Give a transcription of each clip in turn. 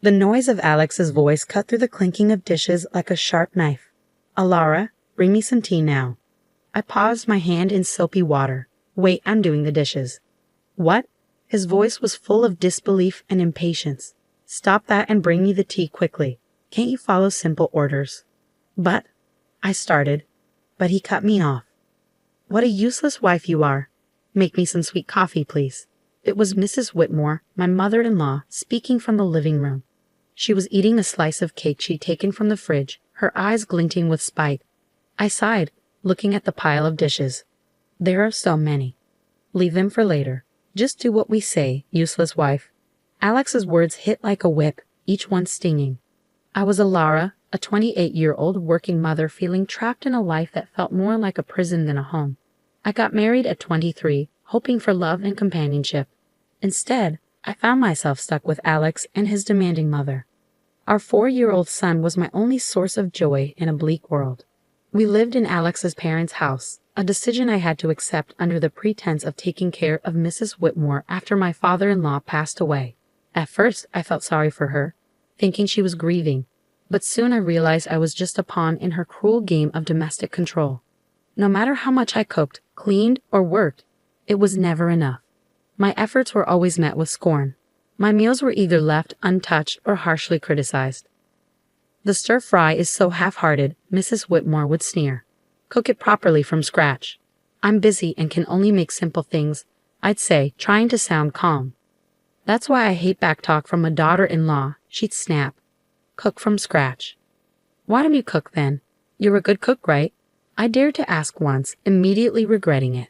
The noise of Alex's voice cut through the clinking of dishes like a sharp knife. "Alara, bring me some tea now." I paused, my hand in soapy water. "Wait, I'm doing the dishes." "What?" His voice was full of disbelief and impatience. "Stop that and bring me the tea quickly. Can't you follow simple orders?" "But," I started, but he cut me off. "What a useless wife you are. Make me some sweet coffee, please." It was Mrs. Whitmore, my mother-in-law, speaking from the living room. She was eating a slice of cake she'd taken from the fridge, her eyes glinting with spite. I sighed, looking at the pile of dishes. "There are so many. Leave them for later. Just do what we say, useless wife." Alex's words hit like a whip, each one stinging. I was Alara, a 28-year-old working mother feeling trapped in a life that felt more like a prison than a home. I got married at 23, hoping for love and companionship. Instead, I found myself stuck with Alex and his demanding mother. Our 4-year-old son was my only source of joy in a bleak world. We lived in Alex's parents' house, a decision I had to accept under the pretense of taking care of Mrs. Whitmore after my father-in-law passed away. At first, I felt sorry for her, thinking she was grieving, but soon I realized I was just a pawn in her cruel game of domestic control. No matter how much I cooked, cleaned, or worked, it was never enough. My efforts were always met with scorn. My meals were either left untouched or harshly criticized. "The stir-fry is so half-hearted," Mrs. Whitmore would sneer. "Cook it properly from scratch." "I'm busy and can only make simple things," I'd say, trying to sound calm. "That's why I hate backtalk from a daughter-in-law," she'd snap. "Cook from scratch." "Why don't you cook then? You're a good cook, right?" I dared to ask once, immediately regretting it.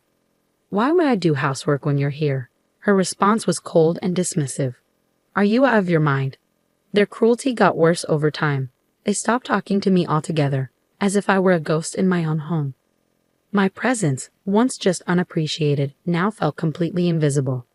"Why would I do housework when you're here?" Her response was cold and dismissive. "Are you out of your mind?" Their cruelty got worse over time. They stopped talking to me altogether, as if I were a ghost in my own home. My presence, once just unappreciated, now felt completely invisible.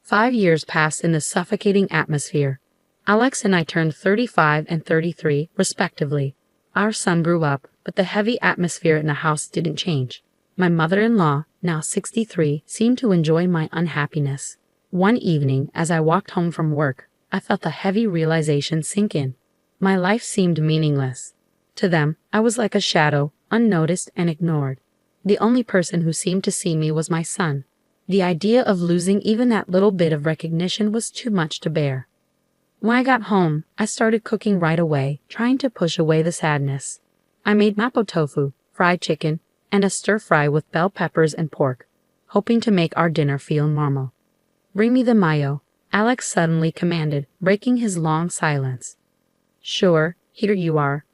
5 years passed in this suffocating atmosphere. Alex and I turned 35 and 33, respectively. Our son grew up, but the heavy atmosphere in the house didn't change. My mother-in-law, now 63, seemed to enjoy my unhappiness. One evening, as I walked home from work, I felt the heavy realization sink in. My life seemed meaningless. To them, I was like a shadow, unnoticed and ignored. The only person who seemed to see me was my son. The idea of losing even that little bit of recognition was too much to bear. When I got home, I started cooking right away, trying to push away the sadness. I made mapo tofu, fried chicken, and a stir-fry with bell peppers and pork, hoping to make our dinner feel normal. "Bring me the mayo," Alex suddenly commanded, breaking his long silence. "Sure, here you are,"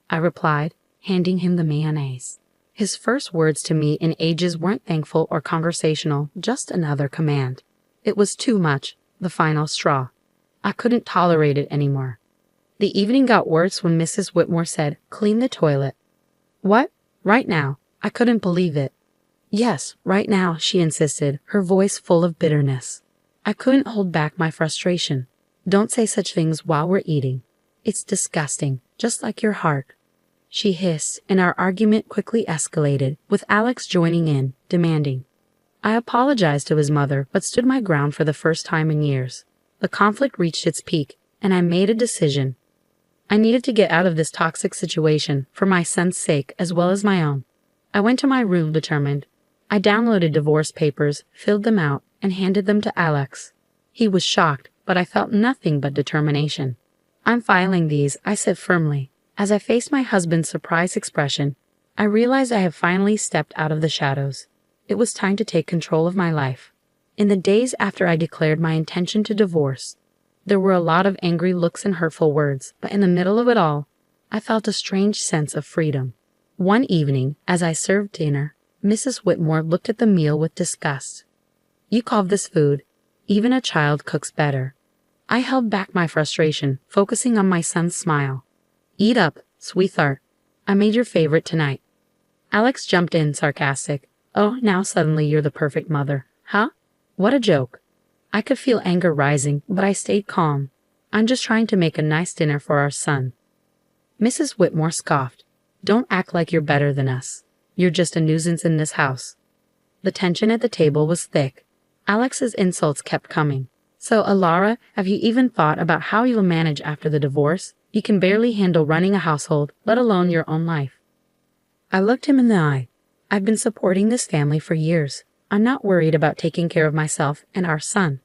I replied, handing him the mayonnaise. His first words to me in ages weren't thankful or conversational, just another command. It was too much, the final straw. I couldn't tolerate it anymore. The evening got worse when Mrs. Whitmore said, "Clean the toilet." "What? Right now?" I couldn't believe it. "Yes, right now," she insisted, her voice full of bitterness. I couldn't hold back my frustration. "Don't say such things while we're eating. It's disgusting, just like your heart," she hissed, and our argument quickly escalated, with Alex joining in, demanding. I apologized to his mother, but stood my ground for the first time in years. The conflict reached its peak, and I made a decision. I needed to get out of this toxic situation, for my son's sake as well as my own. I went to my room determined. I downloaded divorce papers, filled them out, and handed them to Alex. He was shocked, but I felt nothing but determination. "I'm filing these," I said firmly. As I faced my husband's surprised expression, I realized I had finally stepped out of the shadows. It was time to take control of my life. In the days after I declared my intention to divorce, there were a lot of angry looks and hurtful words, but in the middle of it all, I felt a strange sense of freedom. One evening, as I served dinner, Mrs. Whitmore looked at the meal with disgust. "You call this food? Even a child cooks better." I held back my frustration, focusing on my son's smile. "Eat up, sweetheart. I made your favorite tonight." Alex jumped in, sarcastic. "Oh, now suddenly you're the perfect mother, huh? What a joke." I could feel anger rising, but I stayed calm. "I'm just trying to make a nice dinner for our son." Mrs. Whitmore scoffed. "Don't act like you're better than us. You're just a nuisance in this house." The tension at the table was thick. Alex's insults kept coming. So, Alara, have you even thought about how you'll manage after the divorce? You can barely handle running a household, let alone your own life. I looked him in the eye. I've been supporting this family for years. I'm not worried about taking care of myself and our son.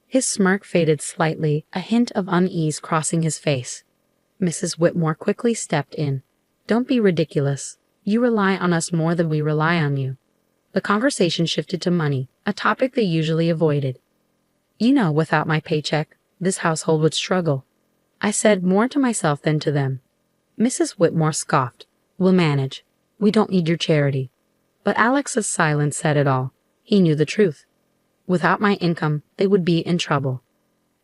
His smirk faded slightly, a hint of unease crossing his face. Mrs. Whitmore quickly stepped in. Don't be ridiculous. You rely on us more than we rely on you. The conversation shifted to money, a topic they usually avoided. You know, without my paycheck, this household would struggle. I said more to myself than to them. Mrs. Whitmore scoffed. We'll manage. We don't need your charity. But Alex's silence said it all. He knew the truth. Without my income, they would be in trouble.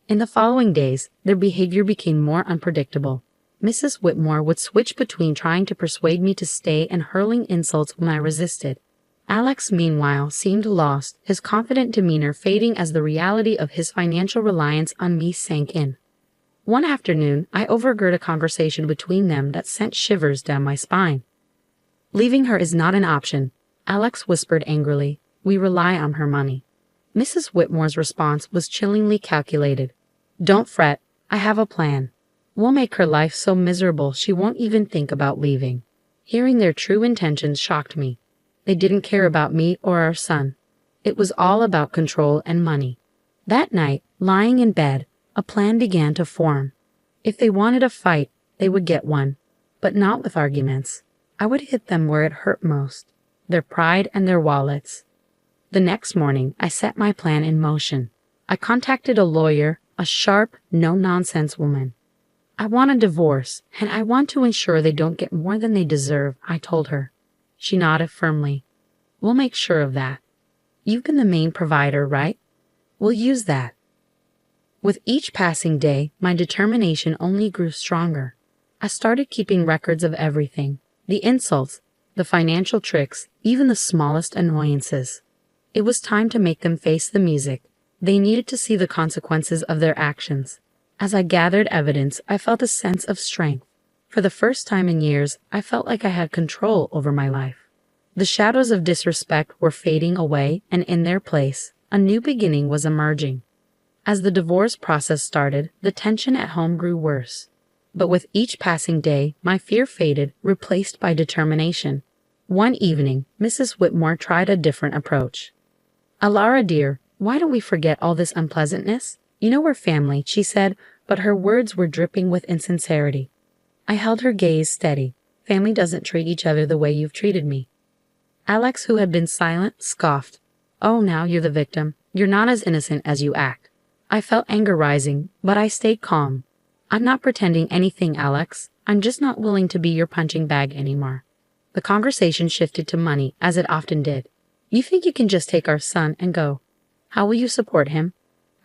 In the following days, their behavior became more unpredictable. Mrs. Whitmore would switch between trying to persuade me to stay and hurling insults when I resisted. Alex, meanwhile, seemed lost, his confident demeanor fading as the reality of his financial reliance on me sank in. One afternoon, I overheard a conversation between them that sent shivers down my spine. Leaving her is not an option, Alex whispered angrily. We rely on her money. Mrs. Whitmore's response was chillingly calculated. Don't fret, I have a plan. We'll make her life so miserable she won't even think about leaving. Hearing their true intentions shocked me. They didn't care about me or our son. It was all about control and money. That night, lying in bed, a plan began to form. If they wanted a fight, they would get one, but not with arguments. I would hit them where it hurt most, their pride and their wallets. The next morning, I set my plan in motion. I contacted a lawyer, a sharp, no-nonsense woman. I want a divorce, and I want to ensure they don't get more than they deserve, I told her. She nodded firmly. We'll make sure of that. You've been the main provider, right? We'll use that. With each passing day, my determination only grew stronger. I started keeping records of everything. The insults, the financial tricks, even the smallest annoyances. It was time to make them face the music. They needed to see the consequences of their actions. As I gathered evidence, I felt a sense of strength. For the first time in years, I felt like I had control over my life. The shadows of disrespect were fading away, and in their place, a new beginning was emerging. As the divorce process started, the tension at home grew worse. But with each passing day, my fear faded, replaced by determination. One evening, Mrs. Whitmore tried a different approach. Alara dear, why don't we forget all this unpleasantness? You know we're family, she said, but her words were dripping with insincerity. I held her gaze steady. Family doesn't treat each other the way you've treated me. Alex, who had been silent, scoffed. Oh, now you're the victim. You're not as innocent as you act. I felt anger rising, but I stayed calm. I'm not pretending anything, Alex. I'm just not willing to be your punching bag anymore. The conversation shifted to money, as it often did. You think you can just take our son and go? How will you support him?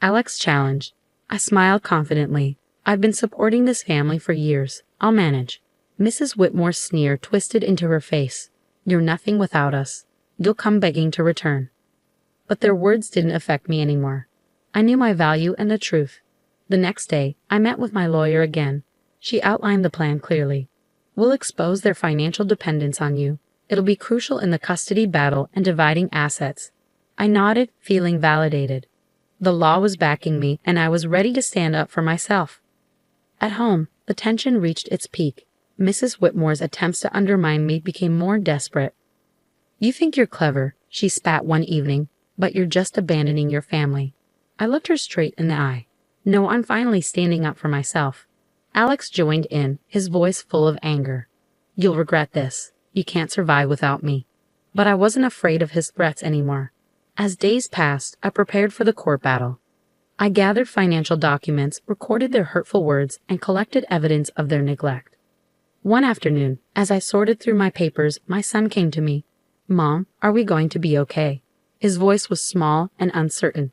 Alex challenged. I smiled confidently. I've been supporting this family for years. I'll manage. Mrs. Whitmore's sneer twisted into her face. You're nothing without us. You'll come begging to return. But their words didn't affect me anymore. I knew my value and the truth. The next day, I met with my lawyer again. She outlined the plan clearly. We'll expose their financial dependence on you. It'll be crucial in the custody battle and dividing assets. I nodded, feeling validated. The law was backing me, and I was ready to stand up for myself. At home, the tension reached its peak. Mrs. Whitmore's attempts to undermine me became more desperate. You think you're clever, she spat one evening, but you're just abandoning your family. I looked her straight in the eye. No, I'm finally standing up for myself. Alex joined in, his voice full of anger. You'll regret this. You can't survive without me. But I wasn't afraid of his threats anymore. As days passed, I prepared for the court battle. I gathered financial documents, recorded their hurtful words, and collected evidence of their neglect. One afternoon, as I sorted through my papers, my son came to me. Mom, are we going to be okay? His voice was small and uncertain.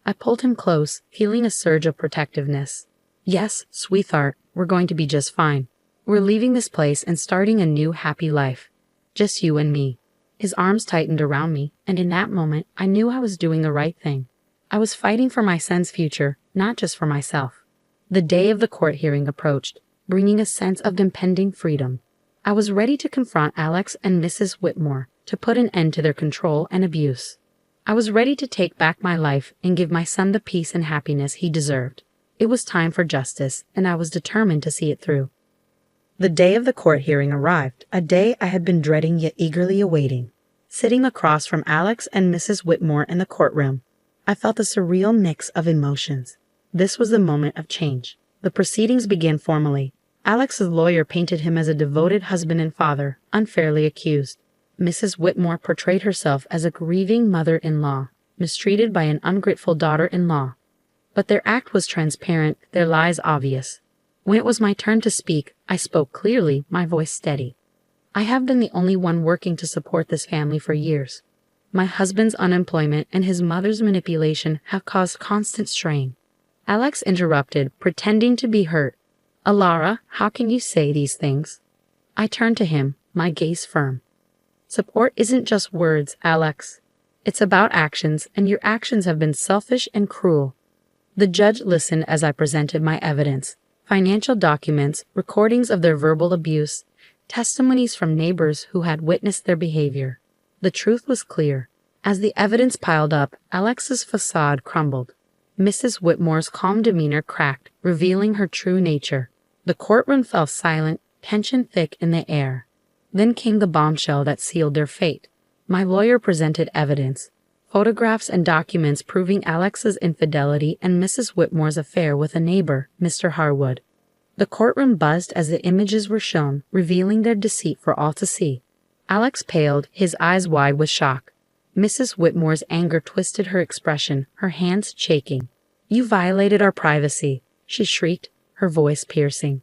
I pulled him close, feeling a surge of protectiveness. Yes, sweetheart, we're going to be just fine. We're leaving this place and starting a new happy life. Just you and me. His arms tightened around me, and in that moment, I knew I was doing the right thing. I was fighting for my son's future, not just for myself. The day of the court hearing approached, bringing a sense of impending freedom. I was ready to confront Alex and Mrs. Whitmore, to put an end to their control and abuse. I was ready to take back my life and give my son the peace and happiness he deserved. It was time for justice, and I was determined to see it through. The day of the court hearing arrived, a day I had been dreading yet eagerly awaiting. Sitting across from Alex and Mrs. Whitmore in the courtroom, I felt a surreal mix of emotions. This was the moment of change. The proceedings began formally. Alex's lawyer painted him as a devoted husband and father, unfairly accused. Mrs. Whitmore portrayed herself as a grieving mother-in-law, mistreated by an ungrateful daughter-in-law. But their act was transparent, their lies obvious. When it was my turn to speak, I spoke clearly, my voice steady. I have been the only one working to support this family for years. My husband's unemployment and his mother's manipulation have caused constant strain. Alex interrupted, pretending to be hurt. Alara, how can you say these things? I turned to him, my gaze firm. Support isn't just words, Alex. It's about actions, and your actions have been selfish and cruel. The judge listened as I presented my evidence. Financial documents, recordings of their verbal abuse, testimonies from neighbors who had witnessed their behavior. The truth was clear. As the evidence piled up, Alex's facade crumbled. Mrs. Whitmore's calm demeanor cracked, revealing her true nature. The courtroom fell silent, tension thick in the air. Then came the bombshell that sealed their fate. My lawyer presented evidence, photographs and documents proving Alex's infidelity and Mrs. Whitmore's affair with a neighbor, Mr. Harwood. The courtroom buzzed as the images were shown, revealing their deceit for all to see. Alex paled, his eyes wide with shock. Mrs. Whitmore's anger twisted her expression, her hands shaking. You violated our privacy, she shrieked, her voice piercing.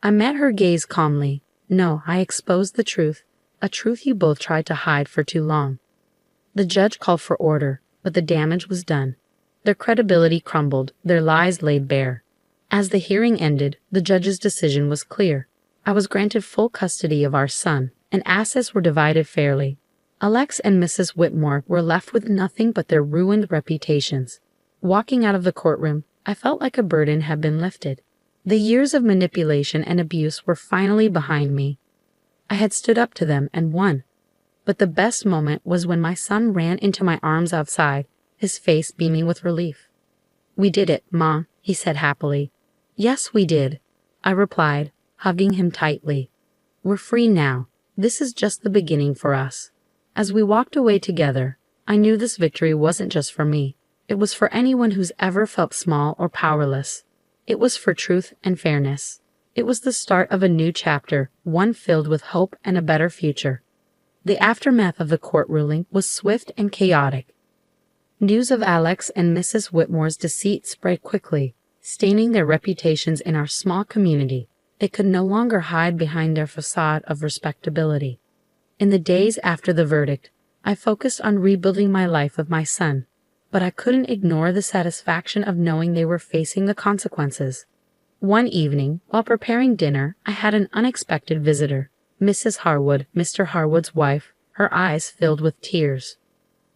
I met her gaze calmly. No, I exposed the truth, a truth you both tried to hide for too long. The judge called for order, but the damage was done. Their credibility crumbled, their lies laid bare. As the hearing ended, the judge's decision was clear. I was granted full custody of our son, and assets were divided fairly. Alex and Mrs. Whitmore were left with nothing but their ruined reputations. Walking out of the courtroom, I felt like a burden had been lifted. The years of manipulation and abuse were finally behind me. I had stood up to them and won. But the best moment was when my son ran into my arms outside, his face beaming with relief. We did it, Ma, he said happily. Yes, we did, I replied, hugging him tightly. We're free now. This is just the beginning for us. As we walked away together, I knew this victory wasn't just for me. It was for anyone who's ever felt small or powerless. It was for truth and fairness. It was the start of a new chapter, one filled with hope and a better future. The aftermath of the court ruling was swift and chaotic. News of Alex and Mrs. Whitmore's deceit spread quickly, staining their reputations in our small community. They could no longer hide behind their facade of respectability. In the days after the verdict, I focused on rebuilding my life with my son, but I couldn't ignore the satisfaction of knowing they were facing the consequences. One evening, while preparing dinner, I had an unexpected visitor. Mrs. Harwood, Mr. Harwood's wife, her eyes filled with tears.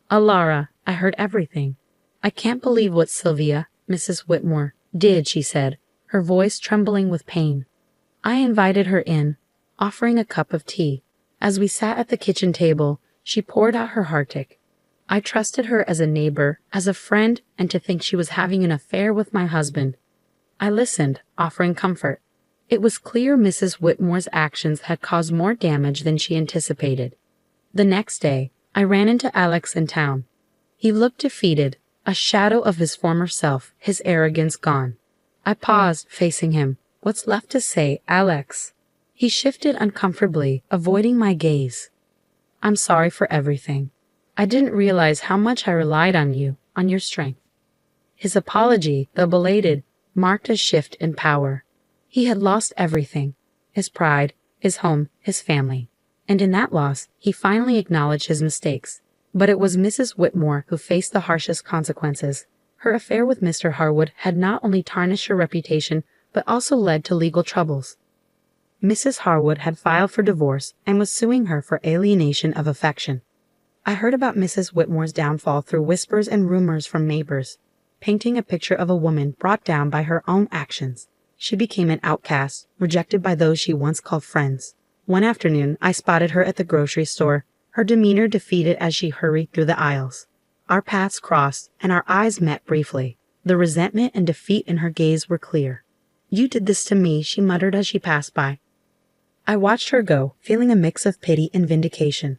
Alara, I heard everything. I can't believe what Sylvia, Mrs. Whitmore, did, she said, her voice trembling with pain. I invited her in, offering a cup of tea. As we sat at the kitchen table, she poured out her heartache. I trusted her as a neighbor, as a friend, and to think she was having an affair with my husband. I listened, offering comfort. It was clear Mrs. Whitmore's actions had caused more damage than she anticipated. The next day, I ran into Alex in town. He looked defeated, a shadow of his former self, his arrogance gone. I paused, facing him. What's left to say, Alex? He shifted uncomfortably, avoiding my gaze. I'm sorry for everything. I didn't realize how much I relied on you, on your strength. His apology, though belated, marked a shift in power. He had lost everything, his pride, his home, his family. And in that loss, he finally acknowledged his mistakes. But it was Mrs. Whitmore who faced the harshest consequences. Her affair with Mr. Harwood had not only tarnished her reputation, but also led to legal troubles. Mrs. Harwood had filed for divorce and was suing her for alienation of affection. I heard about Mrs. Whitmore's downfall through whispers and rumors from neighbors, painting a picture of a woman brought down by her own actions. She became an outcast, rejected by those she once called friends. One afternoon, I spotted her at the grocery store, her demeanor defeated as she hurried through the aisles. Our paths crossed, and our eyes met briefly. The resentment and defeat in her gaze were clear. "You did this to me," she muttered as she passed by. I watched her go, feeling a mix of pity and vindication.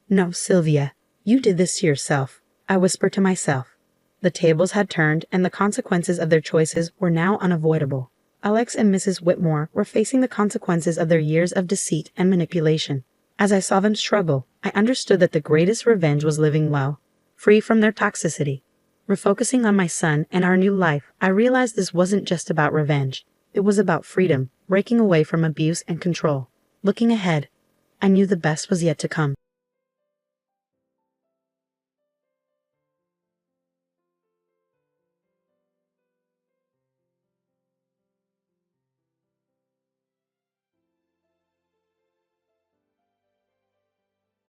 "No, Sylvia, you did this to yourself," I whispered to myself. The tables had turned, and the consequences of their choices were now unavoidable. Alex and Mrs. Whitmore were facing the consequences of their years of deceit and manipulation. As I saw them struggle, I understood that the greatest revenge was living well, free from their toxicity. Refocusing on my son and our new life, I realized this wasn't just about revenge. It was about freedom, breaking away from abuse and control. Looking ahead, I knew the best was yet to come.